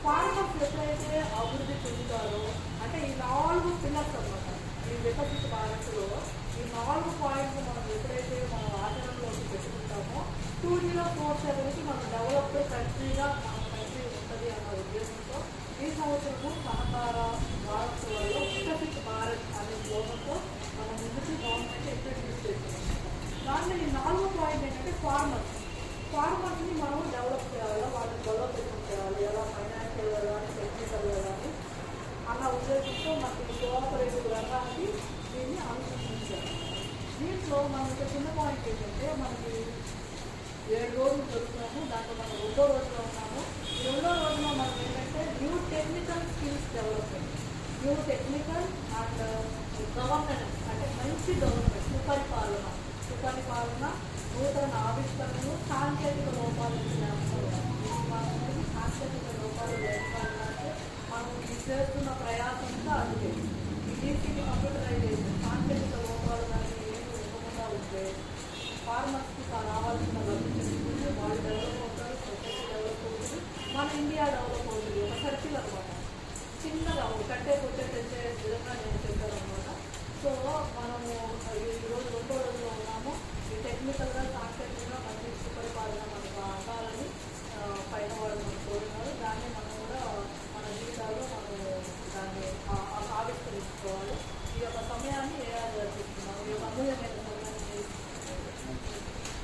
Farmers ఎప్పుడైతే అభివృద్ధి చెందుతారో అంటే ఈ 4 పిల్లర్స్ అనమాట ఈ వికసిత భారత్లో ఈ 4 పాయింట్స్ మనం ఎప్పుడైతే మనం ఆచరణలోకి పెట్టుకుంటామో 2047కి మనం డెవలప్డ్ కంట్రీగా మన కంట్రీ ఉంటుంది అన్న ఉద్దేశంతో ఈ సంవత్సరము సహకార వారోత్సవాల్లో వికసిత భారత్ అనే స్లోగన్తో మనం ముందుకు గవర్నమెంట్ ఇంట్రడ్యూస్ చేస్తున్నాం. దాంట్లో ఈ 4వ పాయింట్ ఏంటంటే ఫార్మర్స్ని మనం డెవలప్ చేయాలి, వాళ్ళని డెవలప్మెంట్ చేయాలి, ఎలా ఫైనాన్షియల్గా కానీ టెక్నికల్గా కానీ అన్న ఉద్దేశంతో మనకి కోఆపరేటివ్ రంగానికి దీన్ని అనుసరించాలి. దీంట్లో మనకి చిన్న పాయింట్ ఏంటంటే మనకి 7 రోజులు జరుగుతున్నాము, దాంట్లో మనం 2వ రోజులో ఉన్నాము. ఈ 2వ రోజులో మనం ఏంటంటే new technical skills development, new technical and governance అంటే మంచి గవర్నమెంట్, సుపరిపాలన, నూతన ఆవిష్కరణలు, సాంకేతిక లోపాలు సాంకేతిక లోపాలు లేకపోతే మనం చేస్తున్న ప్రయాసంతో అందుకే ఈ డీసీకి కంప్యూటరైజేషన్ సాంకేతిక లోపాలు కానీ ఏమి ఉండకుండా ఉంటే ఫార్మర్స్కి రావాల్సిన లబ్ధి చెందుతుంది, వాళ్ళు డెవలప్ అవుతారు, సొసైటీ డెవలప్ అవుతుంది, మన ఇండియా డెవలప్ అవుతుంది. ఒక సర్కిల్ అనమాట, చిన్నగా కట్టే తెచ్చే విధంగా నేను చెప్పాను అనమాట. సో మనము ఈరోజు 2వ రోజులో ఉన్నాము. ఈ టెక్నికల్గా సాంకేతిక